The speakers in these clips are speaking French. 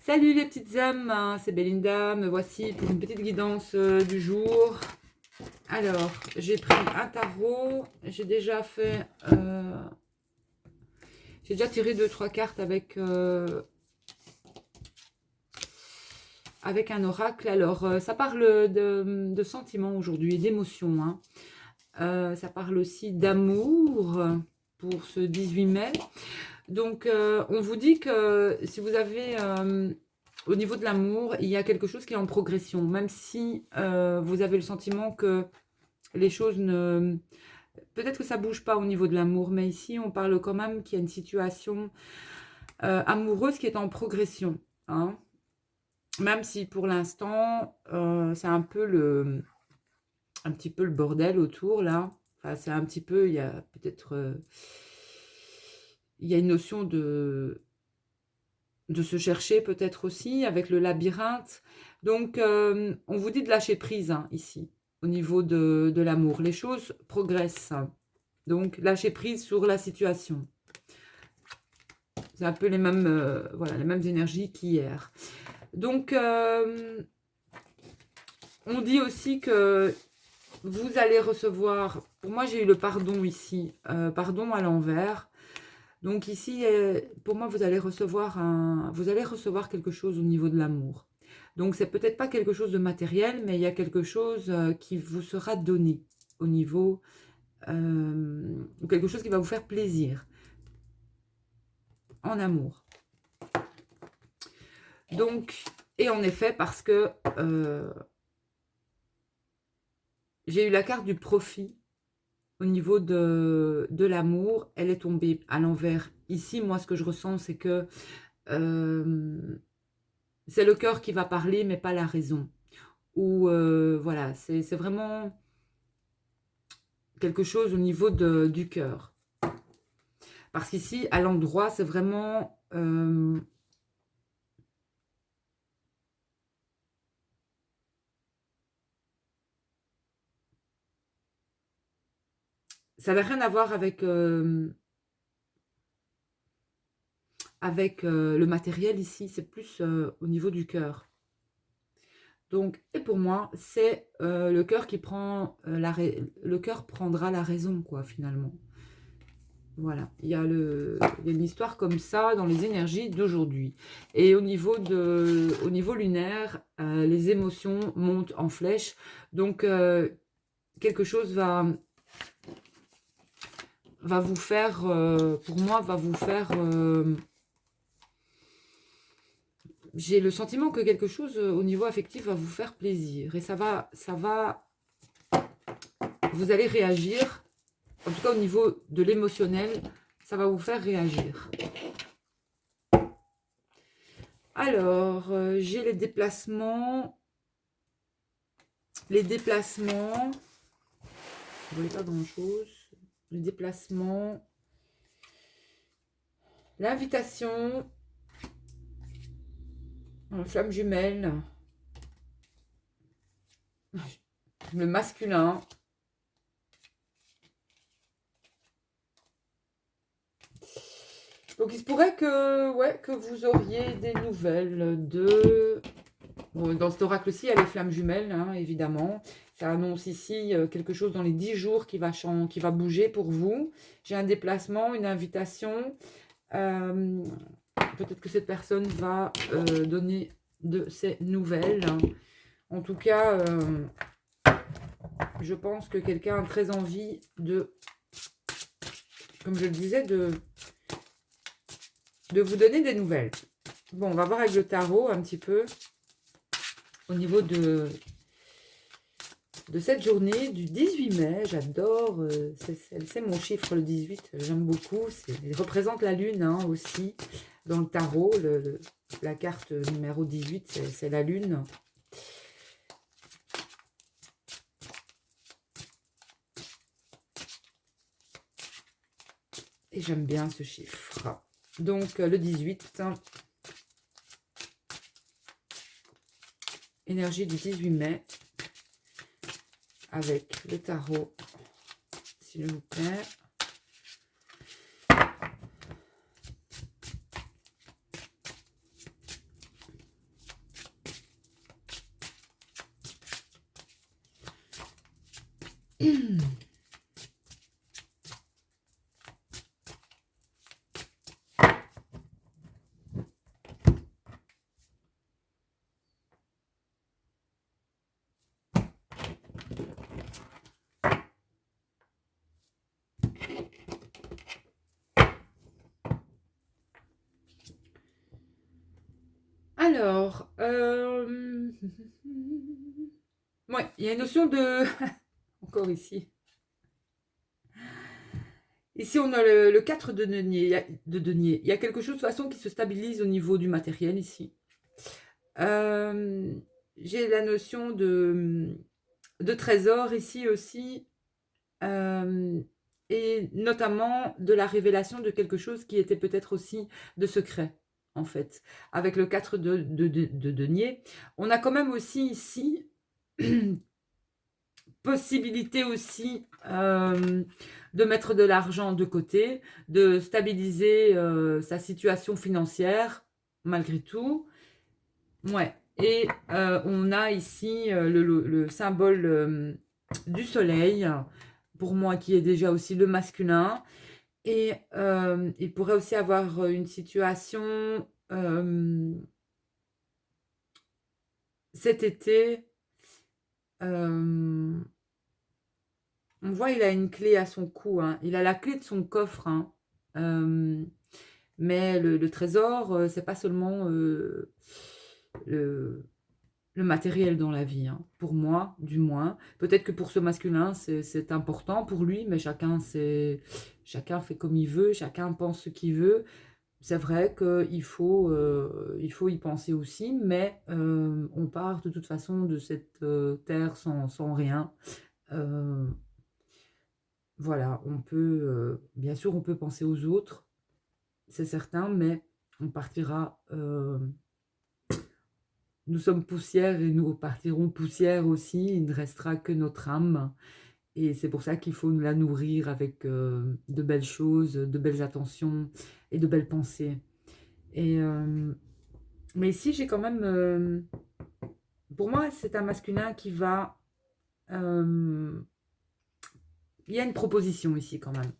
Salut les petites âmes, hein, c'est Belinda, me voici pour une petite guidance du jour. Alors, j'ai pris un tarot, j'ai déjà fait, j'ai déjà tiré 2-3 cartes avec un oracle. Alors, ça parle de sentiments aujourd'hui, d'émotions, hein. Ça parle aussi d'amour pour ce 18 mai. Donc, on vous dit que si vous avez, au niveau de l'amour, il y a quelque chose qui est en progression, même si vous avez le sentiment que les choses ne... Peut-être que ça bouge pas au niveau de l'amour, mais ici, on parle quand même qu'il y a une situation amoureuse qui est en progression, hein. Même si pour l'instant, c'est un petit peu le bordel autour, là. Enfin, c'est un petit peu, il y a peut-être... il y a une notion de se chercher peut-être aussi avec le labyrinthe. Donc, on vous dit de lâcher prise, hein, ici, au niveau de l'amour. Les choses progressent. Donc, lâcher prise sur la situation. C'est un peu les mêmes, voilà, les mêmes énergies qu'hier. Donc, on dit aussi que vous allez recevoir... Pour moi, j'ai eu le pardon ici. Pardon à l'envers. Donc ici, pour moi, vous allez recevoir quelque chose au niveau de l'amour. Donc c'est peut-être pas quelque chose de matériel, mais il y a quelque chose qui vous sera donné au niveau, ou quelque chose qui va vous faire plaisir en amour. Donc, et en effet, parce que j'ai eu la carte du profit au niveau de l'amour, elle est tombée à l'envers. Ici, moi, ce que je ressens, c'est que c'est le cœur qui va parler, mais pas la raison. Ou voilà, c'est vraiment quelque chose au niveau du cœur. Parce qu'ici, à l'endroit, c'est vraiment... ça n'a rien à voir avec, le matériel ici, c'est plus au niveau du cœur. Donc, et pour moi, c'est le cœur qui prend le cœur prendra la raison, quoi, finalement. Voilà, il y a une histoire comme ça dans les énergies d'aujourd'hui. Et au niveau lunaire, les émotions montent en flèche. Donc, quelque chose va vous faire, pour moi, va vous faire... j'ai le sentiment que quelque chose au niveau affectif va vous faire plaisir. Et vous allez réagir, en tout cas au niveau de l'émotionnel, ça va vous faire réagir. Alors, j'ai les déplacements. Les déplacements. Je ne voulais pas grand-chose. Les déplacements. L'invitation. Flamme jumelle. Le masculin. Donc, il se pourrait que vous auriez des nouvelles de... Bon, dans cet oracle-ci, il y a les flammes jumelles, hein, évidemment. Ça annonce ici quelque chose dans les 10 jours qui va bouger pour vous. J'ai un déplacement, une invitation. Peut-être que cette personne va donner de ses nouvelles. En tout cas, je pense que quelqu'un a très envie de, comme je le disais, de vous donner des nouvelles. Bon, on va voir avec le tarot un petit peu au niveau de cette journée du 18 mai. J'adore, c'est mon chiffre, le 18, j'aime beaucoup. Il représente la lune, hein, aussi dans le tarot. La carte numéro 18, c'est la lune. Et j'aime bien ce chiffre. Donc, le 18, énergie du 18 mai, avec le tarot, s'il vous plaît. Alors, ouais, il y a une notion de... Encore ici. Ici, on a le 4 de denier. Il y a quelque chose de toute façon qui se stabilise au niveau du matériel ici. J'ai la notion de trésor ici aussi. Et notamment de la révélation de quelque chose qui était peut-être aussi de secret, en fait. Avec le 4 de denier, on a quand même aussi ici possibilité aussi de mettre de l'argent de côté, de stabiliser sa situation financière, malgré tout. Ouais. Et on a ici le symbole du soleil, pour moi, qui est déjà aussi le masculin. Et il pourrait aussi avoir une situation cet été. On voit, il a une clé à son cou, hein. Il a la clé de son coffre, hein. Mais le trésor, c'est pas seulement le matériel dans la vie, hein. Pour moi, du moins. Peut-être que pour ce masculin, c'est important pour lui, mais chacun fait comme il veut, chacun pense ce qu'il veut. C'est vrai qu'il faut y penser aussi, mais on part de toute façon de cette terre sans rien. Voilà, on peut, bien sûr, on peut penser aux autres, c'est certain, mais on partira, nous sommes poussière et nous partirons poussière aussi, il ne restera que notre âme. Et c'est pour ça qu'il faut la nourrir avec de belles choses, de belles attentions et de belles pensées. Et, mais ici, j'ai quand même, pour moi, c'est un masculin qui va... il y a une proposition ici quand même.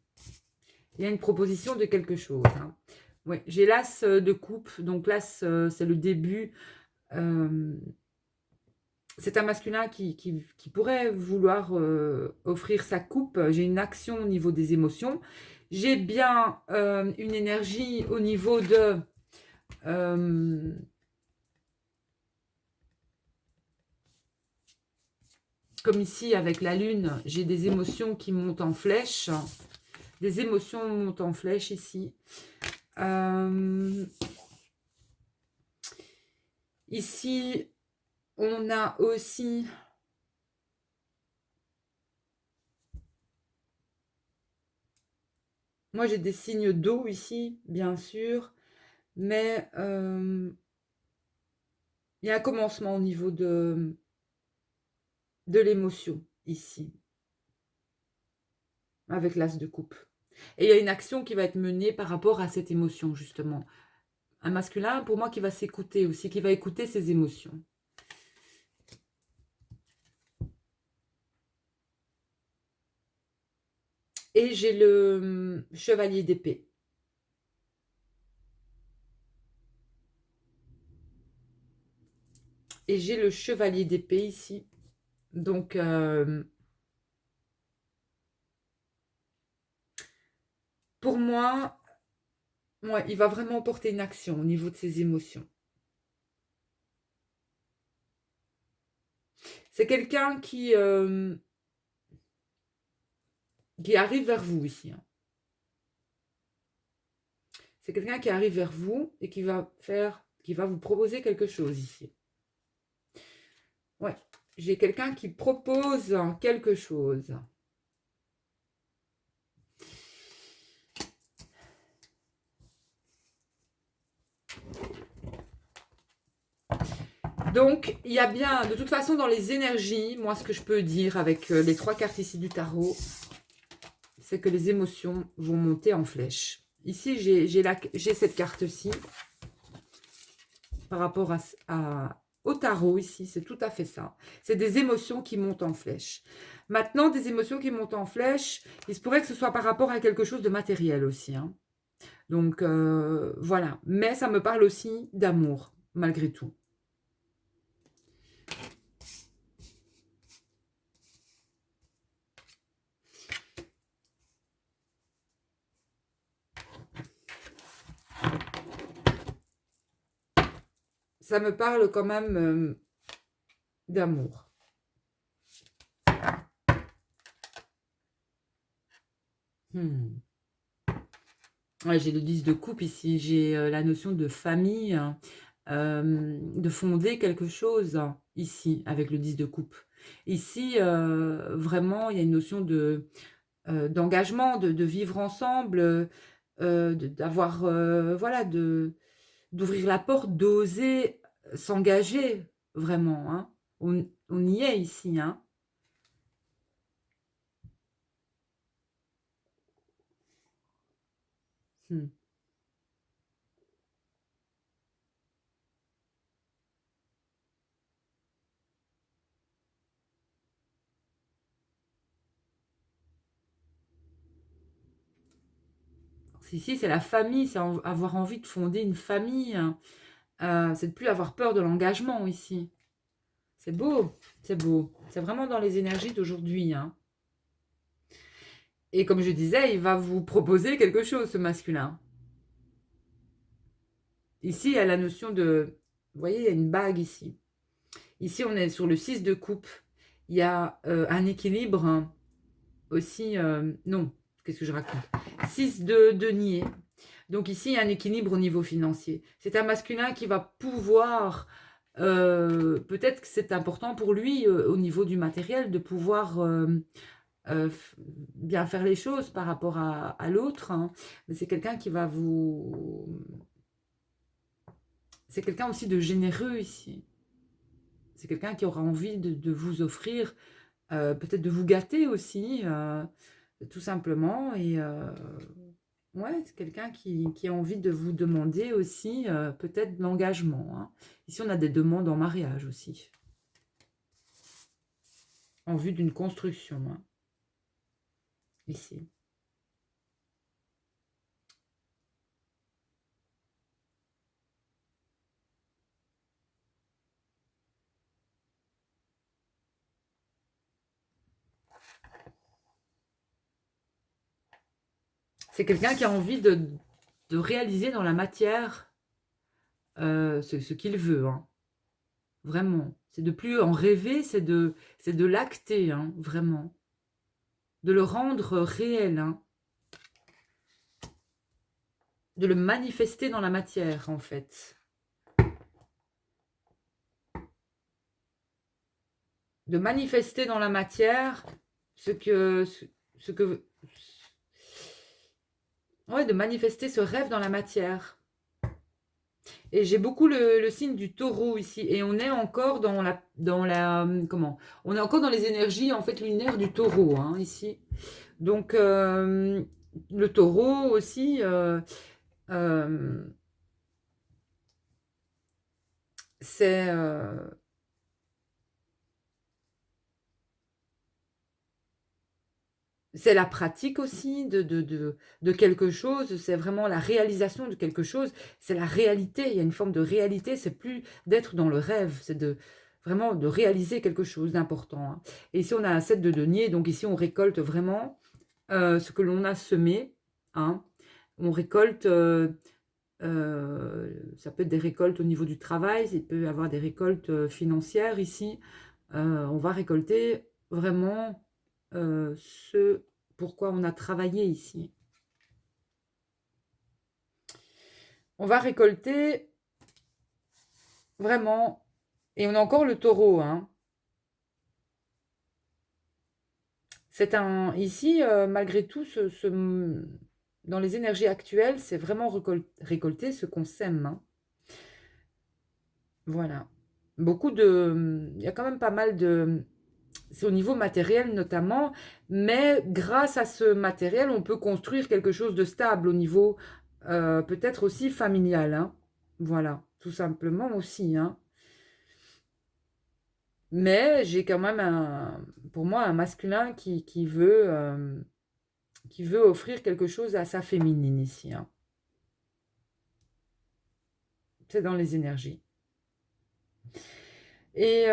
Il y a une proposition de quelque chose, hein. Ouais, j'ai l'as de coupe, donc l'as, c'est le début. C'est un masculin qui pourrait vouloir offrir sa coupe. J'ai une action au niveau des émotions. J'ai bien une énergie au niveau de... comme ici avec la lune, j'ai des émotions qui montent en flèche. Des émotions montent en flèche ici. Ici, on a aussi... Moi, j'ai des signes d'eau ici, bien sûr. Mais il y a un commencement au niveau de l'émotion, ici. Avec l'as de coupe. Et il y a une action qui va être menée par rapport à cette émotion, justement. Un masculin, pour moi, qui va s'écouter aussi, qui va écouter ses émotions. Et j'ai le chevalier d'épée. Et j'ai le chevalier d'épée ici. Donc, pour moi, ouais, il va vraiment porter une action au niveau de ses émotions. C'est quelqu'un qui arrive vers vous ici, hein. C'est quelqu'un qui arrive vers vous et qui va vous proposer quelque chose ici. Ouais, j'ai quelqu'un qui propose quelque chose. Donc, il y a bien, de toute façon, dans les énergies, moi, ce que je peux dire avec les 3 cartes ici du tarot, c'est que les émotions vont monter en flèche. Ici, j'ai cette carte-ci par rapport au tarot ici, c'est tout à fait ça. C'est des émotions qui montent en flèche. Maintenant, des émotions qui montent en flèche, il se pourrait que ce soit par rapport à quelque chose de matériel aussi, hein. Donc, voilà. Mais ça me parle aussi d'amour, malgré tout. Ça me parle quand même d'amour. Ouais, j'ai le 10 de coupe ici. J'ai la notion de famille, de fonder quelque chose ici, avec le 10 de coupe. Ici, vraiment, il y a une notion d'engagement, de vivre ensemble, d'avoir, voilà, d'ouvrir la porte, d'oser s'engager vraiment, hein. On y est ici, hein. Hmm. Ici, c'est la famille, c'est avoir envie de fonder une famille, hein. C'est de plus avoir peur de l'engagement ici. C'est beau, c'est beau. C'est vraiment dans les énergies d'aujourd'hui, hein. Et comme je disais, il va vous proposer quelque chose, ce masculin. Ici, il y a la notion de... Vous voyez, il y a une bague ici. Ici, on est sur le 6 de coupe. Il y a un équilibre, hein, aussi... non, qu'est-ce que je raconte? 6 de denier. Donc ici, il y a un équilibre au niveau financier. C'est un masculin qui va pouvoir... peut-être que c'est important pour lui, au niveau du matériel, de pouvoir... bien faire les choses par rapport à l'autre, hein. Mais c'est quelqu'un qui va vous... C'est quelqu'un aussi de généreux ici. C'est quelqu'un qui aura envie de vous offrir, peut-être de vous gâter aussi, tout simplement. Et ouais, c'est quelqu'un qui a envie de vous demander aussi, peut-être l'engagement, hein. Ici, on a des demandes en mariage aussi, en vue d'une construction, hein, ici. C'est quelqu'un qui a envie de réaliser dans la matière ce qu'il veut, hein. Vraiment. C'est de plus en rêver, c'est de l'acter, hein, vraiment. De le rendre réel, hein. De le manifester dans la matière, en fait. De manifester dans la matière ce que... Ouais, de manifester ce rêve dans la matière. Et j'ai beaucoup le signe du taureau ici. Et on est encore comment? On est encore dans les énergies, en fait, lunaires du taureau, hein, ici. Donc, le taureau aussi, euh, c'est c'est la pratique aussi de quelque chose, c'est vraiment la réalisation de quelque chose, c'est la réalité, il y a une forme de réalité, c'est plus d'être dans le rêve, c'est vraiment de réaliser quelque chose d'important, hein. Et ici, on a un 7 de denier, donc ici, on récolte vraiment ce que l'on a semé, hein. On récolte, ça peut être des récoltes au niveau du travail, il peut y avoir des récoltes financières ici. On va récolter vraiment ce pourquoi on a travaillé ici. On va récolter vraiment, et on a encore le taureau, hein. C'est ici, malgré tout, dans les énergies actuelles, c'est vraiment récolter ce qu'on sème, hein. Voilà. Il y a quand même pas mal de... C'est au niveau matériel notamment, mais grâce à ce matériel, on peut construire quelque chose de stable au niveau peut-être aussi familial, hein. Voilà, tout simplement aussi, hein. Mais j'ai quand même, pour moi, un masculin qui veut offrir quelque chose à sa féminine ici, hein. C'est dans les énergies. Et,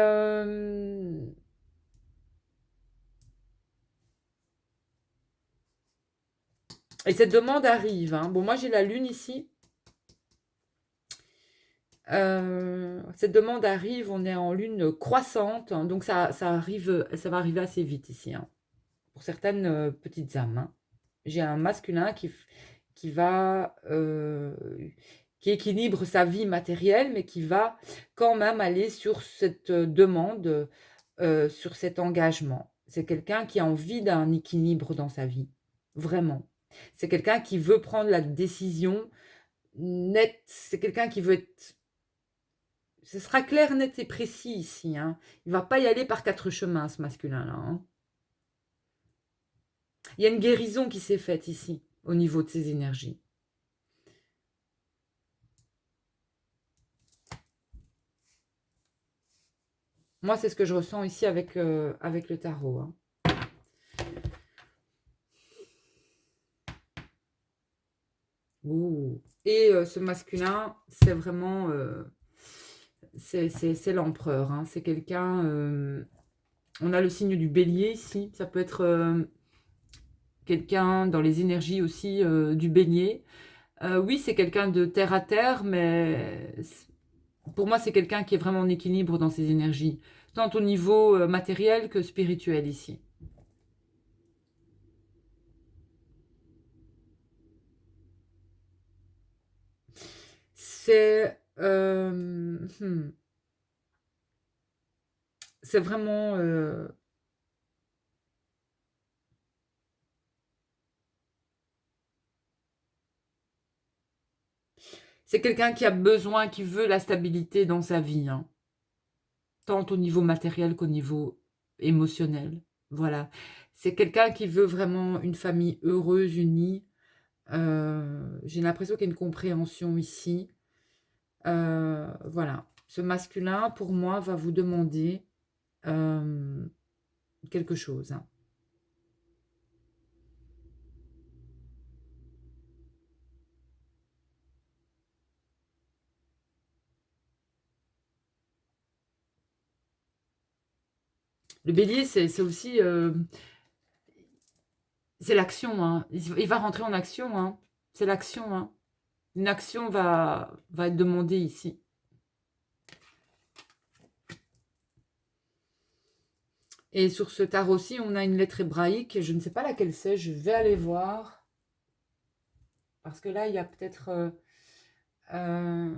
et cette demande arrive, hein. Bon, moi, j'ai la lune ici. Cette demande arrive, on est en lune croissante, hein, donc ça va arriver assez vite ici, hein, pour certaines petites âmes, hein. J'ai un masculin qui va, qui équilibre sa vie matérielle, mais qui va quand même aller sur cette demande, sur cet engagement. C'est quelqu'un qui a envie d'un équilibre dans sa vie, vraiment. C'est quelqu'un qui veut prendre la décision nette, c'est quelqu'un qui veut être... Ce sera clair, net et précis ici, hein. Il ne va pas y aller par quatre chemins, ce masculin-là, hein. Il y a une guérison qui s'est faite ici, au niveau de ses énergies. Moi, c'est ce que je ressens ici avec, avec le tarot, hein. Ouh. Et ce masculin, c'est vraiment... c'est l'empereur, hein. C'est quelqu'un... on a le signe du bélier ici. Ça peut être quelqu'un dans les énergies aussi du bélier. Oui, c'est quelqu'un de terre à terre, mais pour moi, c'est quelqu'un qui est vraiment en équilibre dans ses énergies, tant au niveau matériel que spirituel ici. C'est c'est vraiment... c'est quelqu'un qui a besoin, qui veut la stabilité dans sa vie, hein, tant au niveau matériel qu'au niveau émotionnel. Voilà. C'est quelqu'un qui veut vraiment une famille heureuse, unie. J'ai l'impression qu'il y a une compréhension ici. Voilà. Ce masculin, pour moi, va vous demander quelque chose, hein. Le bélier, c'est aussi... c'est l'action, hein. Il va rentrer en action, hein. C'est l'action, hein. Une action va être demandée ici. Et sur ce tarot-ci, on a une lettre hébraïque. Je ne sais pas laquelle c'est. Je vais aller voir. Parce que là, il y a peut-être... le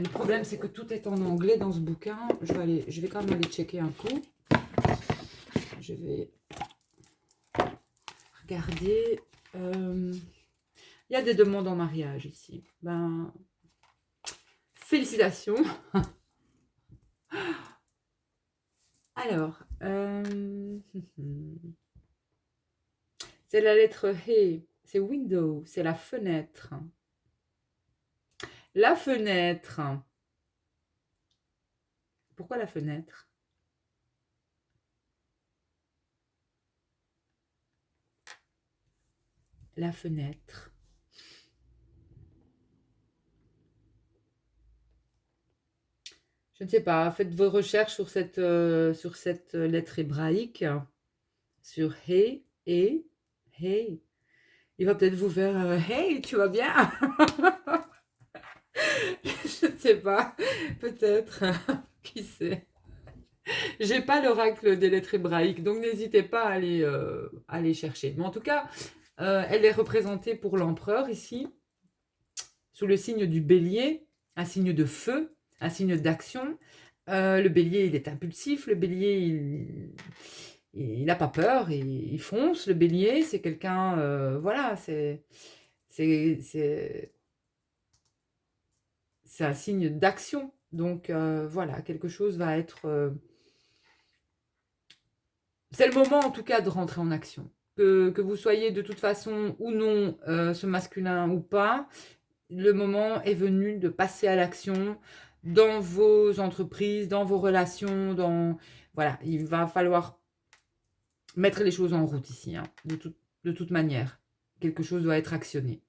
problème, c'est que tout est en anglais dans ce bouquin. Je vais quand même aller checker un coup. Je vais regarder. Il y a des demandes en mariage ici. Ben, félicitations. Alors, c'est la lettre He, c'est window, c'est la fenêtre. La fenêtre. Pourquoi la fenêtre? La fenêtre. Je ne sais pas, faites vos recherches sur cette lettre hébraïque, sur He, et Hey. Il va peut-être vous faire Hey, tu vas bien? Je ne sais pas, peut-être, qui sait. J'ai pas l'oracle des lettres hébraïques, donc n'hésitez pas à aller chercher. Mais en tout cas, elle est représentée pour l'empereur ici, sous le signe du bélier, un signe de feu, un signe d'action. Le bélier, il est impulsif, le bélier, il n'a pas peur, il fonce. Le bélier, c'est quelqu'un, voilà, c'est un signe d'action. Donc voilà, quelque chose va être... c'est le moment en tout cas de rentrer en action. Que vous soyez de toute façon ou non ce masculin ou pas, le moment est venu de passer à l'action, dans vos entreprises, dans vos relations, voilà, il va falloir mettre les choses en route ici, hein, de toute manière. Quelque chose doit être actionné.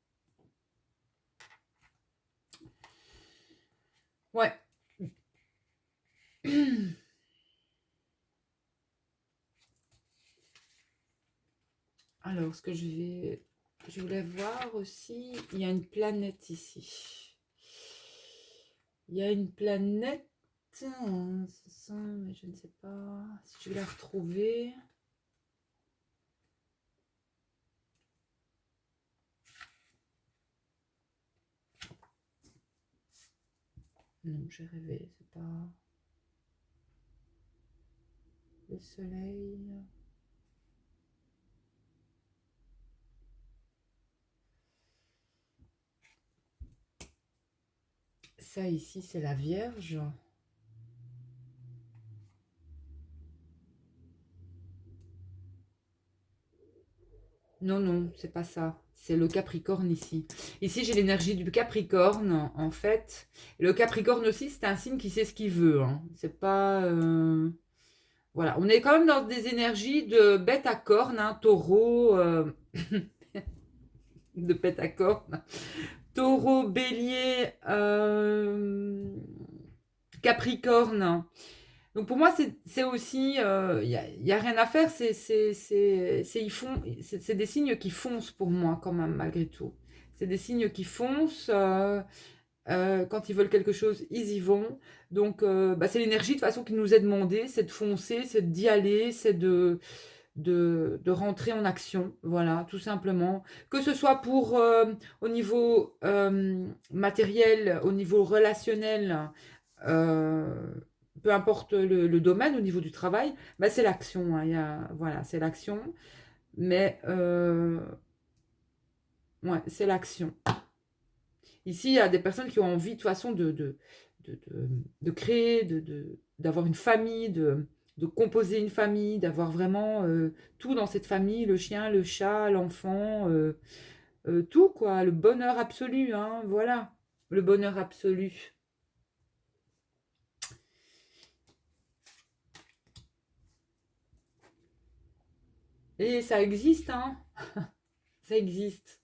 Ouais. Alors, je voulais voir aussi, il y a une planète ici. Il y a une planète, hein, c'est ça, mais je ne sais pas si je vais la retrouver. Non, j'ai rêvé, c'est pas le soleil. Ça ici, c'est la Vierge. Non, non, c'est pas ça. C'est le Capricorne ici. Ici, j'ai l'énergie du Capricorne, en fait. Le Capricorne aussi, c'est un signe qui sait ce qu'il veut, hein. C'est pas... Voilà, on est quand même dans des énergies de bête à cornes, hein, taureau, de bête à cornes. Taureau, bélier, Capricorne. Donc pour moi, c'est aussi, y a rien à faire, ils font, c'est des signes qui foncent pour moi quand même, malgré tout. C'est des signes qui foncent, quand ils veulent quelque chose, ils y vont. Donc bah, c'est l'énergie de toute façon qui nous est demandée, c'est de foncer, c'est d'y aller, c'est de rentrer en action, voilà, tout simplement. Que ce soit pour au niveau matériel, au niveau relationnel, euh, peu importe le domaine, au niveau du travail, bah, c'est l'action, hein, voilà, c'est l'action. Mais ouais, c'est l'action. Ici, il y a des personnes qui ont envie de toute façon de, de, de créer, d'avoir une famille, de composer une famille, d'avoir vraiment tout dans cette famille, le chien, le chat, l'enfant, tout quoi, le bonheur absolu, hein, voilà, le bonheur absolu. Et ça existe, hein, ça existe.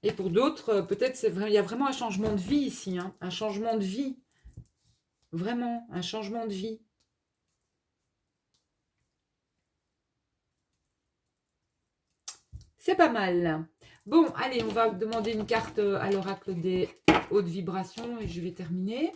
Et pour d'autres, peut-être c'est vrai, il y a vraiment un changement de vie ici, hein, un changement de vie, vraiment, un changement de vie. C'est pas mal. Bon, allez, on va demander une carte à l'oracle des hautes vibrations et je vais terminer.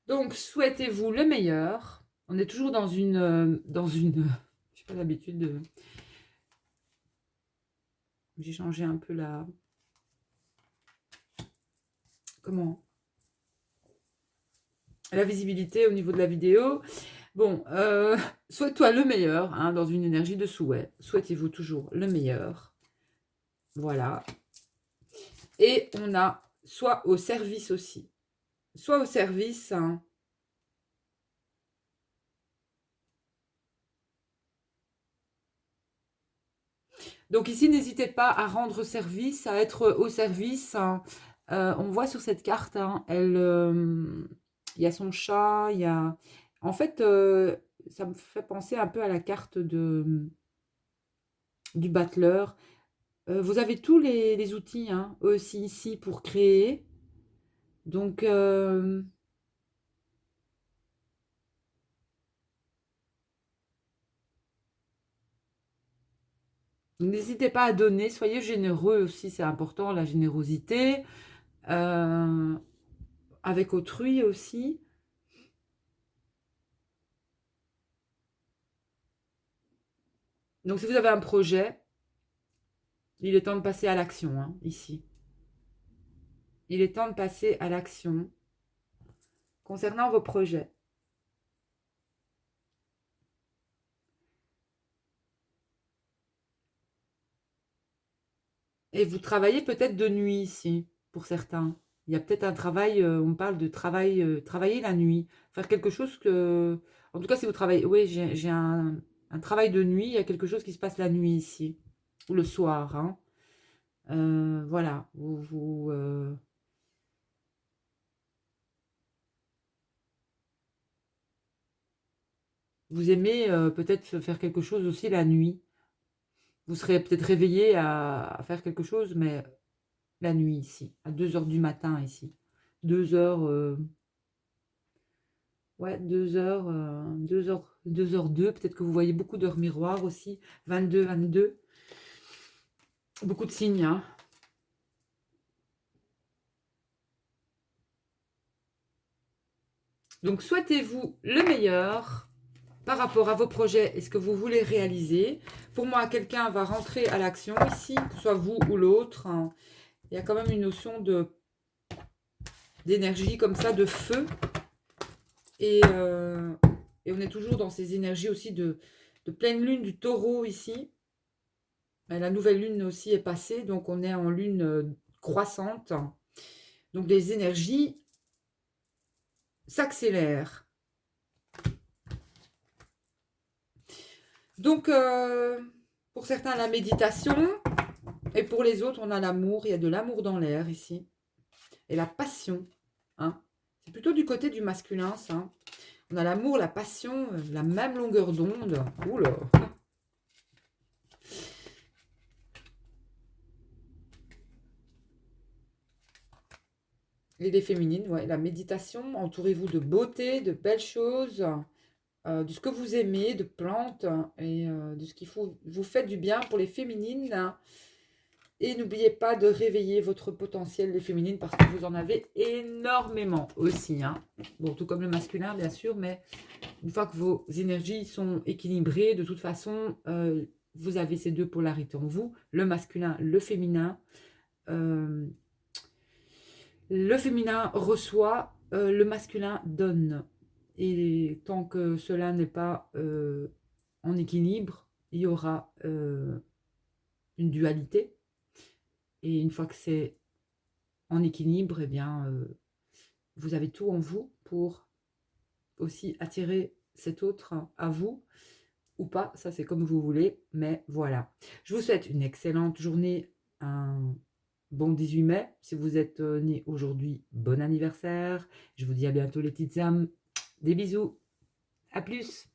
Donc, souhaitez-vous le meilleur. On est toujours j'ai pas l'habitude de... J'ai changé un peu comment? La visibilité au niveau de la vidéo. Bon, souhaite-toi le meilleur, hein, dans une énergie de souhait. Souhaitez-vous toujours le meilleur. Voilà. Et on a soit au service aussi. Soit au service, hein. Donc ici, n'hésitez pas à rendre service, à être au service, hein. On voit sur cette carte, hein, il y a son chat, il y a... En fait, ça me fait penser un peu à la carte du battleur. Vous avez tous les outils, hein, aussi ici pour créer. Donc, n'hésitez pas à donner, soyez généreux aussi, c'est important, la générosité. Euh, avec autrui aussi. Donc, si vous avez un projet, il est temps de passer à l'action, hein, ici. Il est temps de passer à l'action. concernant vos projets. Et vous travaillez peut-être de nuit ici, pour certains. Il y a peut-être un travail, on parle de travail, travailler la nuit. Faire quelque chose que... En tout cas, si vous travaillez... Oui, j'ai un travail de nuit, il y a quelque chose qui se passe la nuit ici. Ou le soir, hein. Voilà, vous aimez peut-être faire quelque chose aussi la nuit. Vous serez peut-être réveillé à faire quelque chose, mais la nuit ici, à 2 heures du matin ici. 2 heures, ouais, 2 heures, 2 heures, 2 heures 2. Peut-être que vous voyez beaucoup d'heures miroirs aussi. 22, 22. Beaucoup de signes, hein. Donc, souhaitez-vous le meilleur par rapport à vos projets et ce que vous voulez réaliser. Pour moi, quelqu'un va rentrer à l'action ici, que ce soit vous ou l'autre, hein. Il y a quand même une notion d'énergie comme ça, de feu. Et on est toujours dans ces énergies aussi de pleine lune du taureau ici. La nouvelle lune aussi est passée, donc on est en lune croissante. Donc les énergies s'accélèrent. Donc pour certains la méditation, et pour les autres on a l'amour. Il y a de l'amour dans l'air ici. Et la passion, hein. C'est plutôt du côté du masculin, ça. On a l'amour, la passion, la même longueur d'onde. Oula. Et les féminines, ouais, la méditation, entourez-vous de beauté, de belles choses, de ce que vous aimez, de plantes, et de ce qu'il faut, vous faites du bien pour les féminines, hein. Et n'oubliez pas de réveiller votre potentiel, les féminines, parce que vous en avez énormément aussi, hein. Bon, tout comme le masculin, bien sûr, mais une fois que vos énergies sont équilibrées, de toute façon, vous avez ces deux polarités en vous, le masculin, le féminin. Le féminin reçoit, le masculin donne. Et tant que cela n'est pas en équilibre, il y aura une dualité. Et une fois que c'est en équilibre, eh bien, vous avez tout en vous pour aussi attirer cet autre à vous, ou pas, ça c'est comme vous voulez, mais voilà. Je vous souhaite une excellente journée, un bon 18 mai. Si vous êtes né aujourd'hui, bon anniversaire. Je vous dis à bientôt les petites âmes. Des bisous. À plus.